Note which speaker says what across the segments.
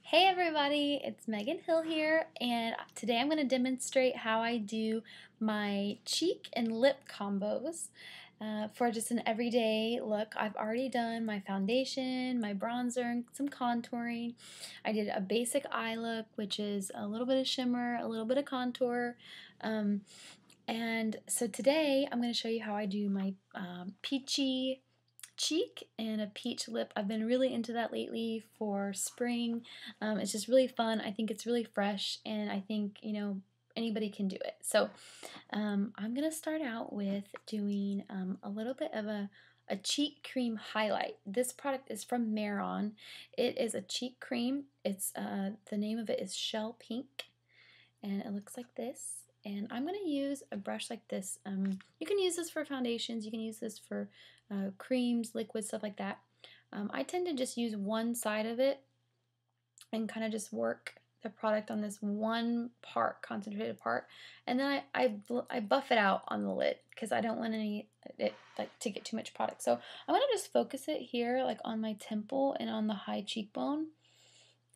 Speaker 1: Hey everybody, it's Megan Hill here, and today I'm going to demonstrate how I do my cheek and lip combos for just an everyday look. I've already done my foundation, my bronzer, and some contouring. I did a basic eye look, which is a little bit of shimmer, a little bit of contour. And so today I'm going to show you how I do my peachy cheek and a peach lip. I've been really into that lately for spring. It's just really fun. I think it's really fresh, and I think, anybody can do it. So I'm going to start out with doing a little bit of a cheek cream highlight. This product is from Maron. It is a cheek cream. It's the name of it is Shell Pink, and it looks like this. And I'm going to use a brush like this. You can use this for foundations, you can use this for creams, liquids, stuff like that. I tend to just use one side of it and kind of just work the product on this one part, concentrated part, and then I buff it out on the lid because I don't want it to get too much product. So I'm going to just focus it here, like on my temple and on the high cheekbone,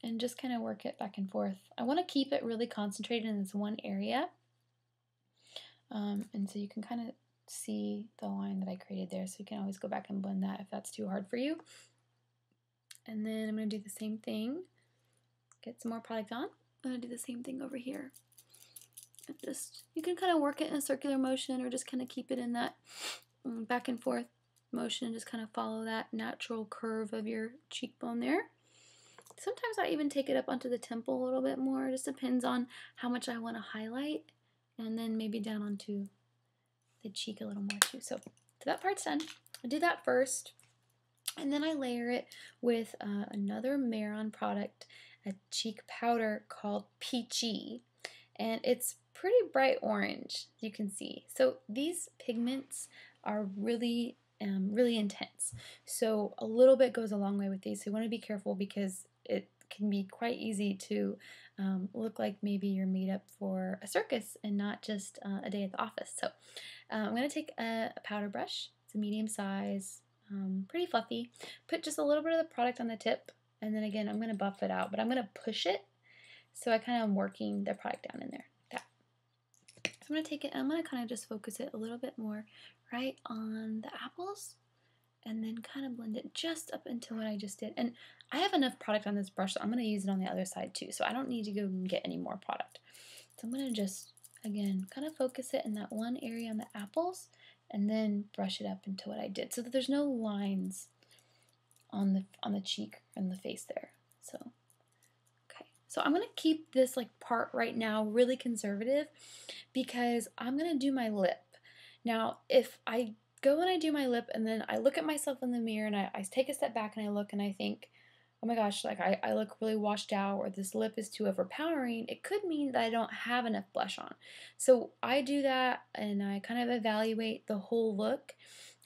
Speaker 1: and just kind of work it back and forth. I want to keep it really concentrated in this one area. And so you can kind of see the line that I created there, so you can always go back and blend that if that's too hard for you. And then I'm going to do the same thing. Get some more product on. I'm going to do the same thing over here. And you can kind of work it in a circular motion, or just kind of keep it in that back and forth motion, and just kind of follow that natural curve of your cheekbone there. Sometimes I even take it up onto the temple a little bit more. It just depends on how much I want to highlight, and then maybe down onto the cheek a little more too. So that part's done. I do that first, and then I layer it with another Maron product, a cheek powder called Peachy, and it's pretty bright orange, you can see. So these pigments are really intense. So a little bit goes a long way with these. So you want to be careful because it can be quite easy to look like maybe you're made up for a circus and not just a day at the office. So I'm going to take a powder brush. It's a medium size, pretty fluffy. Put just a little bit of the product on the tip, and then again I'm going to buff it out, but I'm going to push it so I kind of am working the product down in there. Like that. So I'm going to take it and I'm going to kind of just focus it a little bit more right on the apples, and then kind of blend it just up into what I just did. And I have enough product on this brush, so I'm going to use it on the other side too, so I don't need to go and get any more product. So I'm going to just, again, kind of focus it in that one area on the apples, and then brush it up into what I did, so that there's no lines on the cheek and the face there. So, okay. So I'm going to keep this part right now really conservative because I'm going to do my lip. Now, if I go and I do my lip and then I look at myself in the mirror and I take a step back and I look and I think, oh my gosh, I look really washed out, or this lip is too overpowering, it could mean that I don't have enough blush on. So I do that and I kind of evaluate the whole look,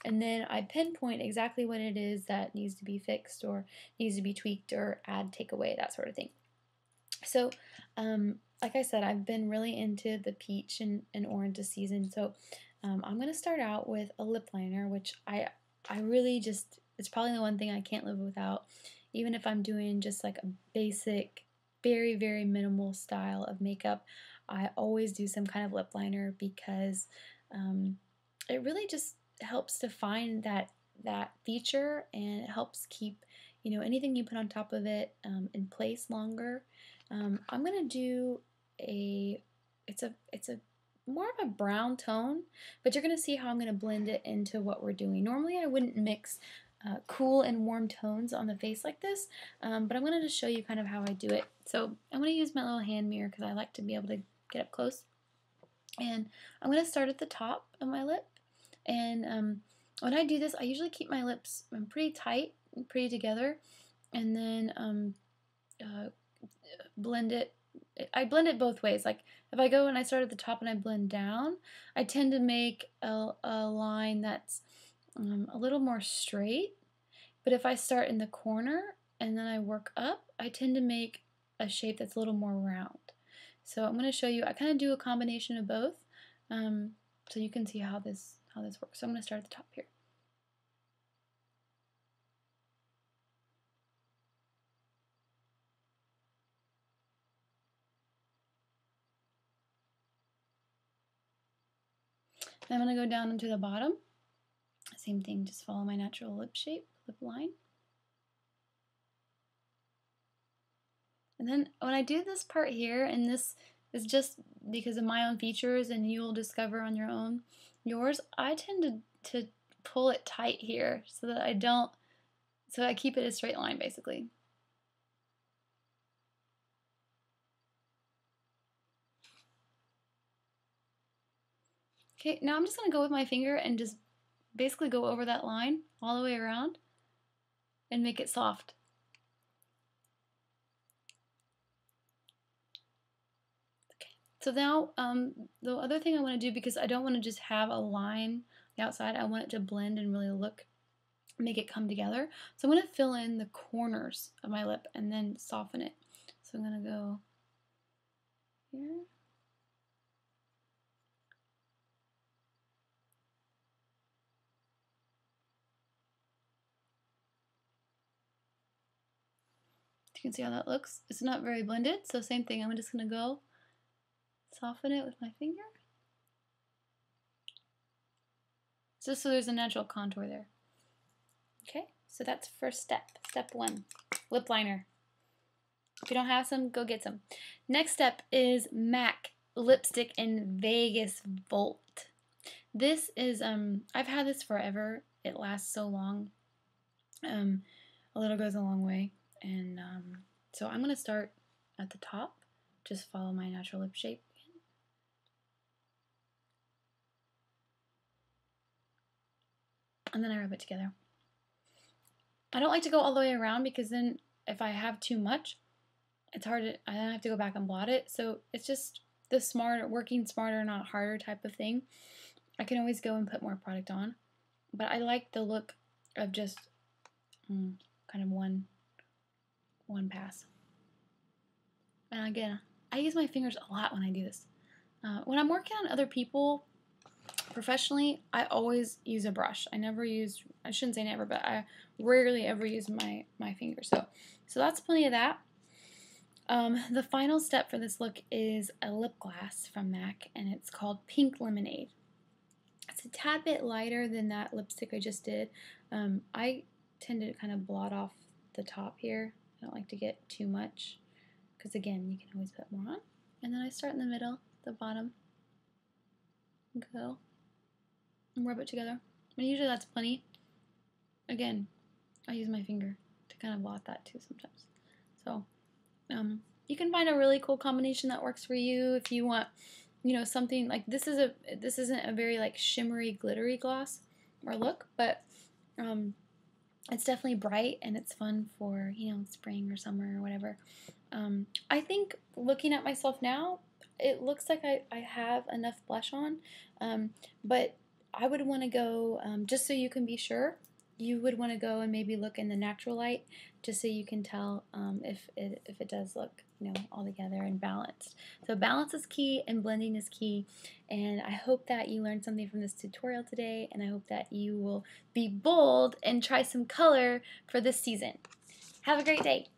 Speaker 1: and then I pinpoint exactly what it is that needs to be fixed or needs to be tweaked or add, take away, that sort of thing. So, like I said, I've been really into the peach and orange this season, so I'm going to start out with a lip liner, which I really just, it's probably the one thing I can't live without. Even if I'm doing just like a basic, very, very minimal style of makeup, I always do some kind of lip liner because it really just helps define that feature, and it helps keep, anything you put on top of it in place longer. I'm gonna do it's a more of a brown tone, but you're gonna see how I'm gonna blend it into what we're doing. Normally I wouldn't mix cool and warm tones on the face like this, but I'm gonna just show you kind of how I do it. So I'm gonna use my little hand mirror because I like to be able to get up close, and I'm gonna start at the top of my lip. And when I do this, I usually keep my lips pretty tight and pretty together, and then blend it. I blend it both ways. Like if I go and I start at the top and I blend down, I tend to make a line that's a little more straight. But if I start in the corner and then I work up, I tend to make a shape that's a little more round. So I'm going to show you, I kind of do a combination of both, so you can see how this works. So I'm going to start at the top here. I'm going to go down into the bottom. Same thing, just follow my natural lip shape, lip line. And then when I do this part here, and this is just because of my own features and you'll discover on your own yours, I tend to pull it tight here so that I keep it a straight line basically. Okay, now I'm just going to go with my finger and just basically go over that line all the way around and make it soft. Okay, so now the other thing I want to do, because I don't want to just have a line on the outside, I want it to blend and really make it come together. So I'm going to fill in the corners of my lip and then soften it. So I'm going to go here. You can see how that looks. It's not very blended, so same thing. I'm just going to go soften it with my finger. Just so there's a natural contour there. Okay, so that's first step. Step 1, lip liner. If you don't have some, go get some. Next step is MAC Lipstick in Vegas Volt. This is, I've had this forever. It lasts so long. A little goes a long way. And so I'm going to start at the top. Just follow my natural lip shape. And then I rub it together. I don't like to go all the way around because then if I have too much, it's hard to, I then have to go back and blot it. So it's just the working smarter, not harder type of thing. I can always go and put more product on. But I like the look of just kind of one pass. And again, I use my fingers a lot when I do this. When I'm working on other people professionally, I always use a brush. I shouldn't say never, but I rarely ever use my fingers. So that's plenty of that. The final step for this look is a lip gloss from MAC, and it's called Pink Lemonade. It's a tad bit lighter than that lipstick I just did. I tend to kind of blot off the top here. I don't like to get too much because, again, you can always put more on. And then I start in the middle, the bottom, go and rub it together. And usually that's plenty. Again, I use my finger to kind of blot that too sometimes. So you can find a really cool combination that works for you if you want, something like this isn't a very like shimmery, glittery gloss or look, but it's definitely bright and it's fun for, spring or summer or whatever. I think looking at myself now, it looks like I have enough blush on, but I would want to go, just so you can be sure, you would want to go and maybe look in the natural light just so you can tell if it does look, all together and balanced. So balance is key and blending is key, and I hope that you learned something from this tutorial today, and I hope that you will be bold and try some color for this season. Have a great day.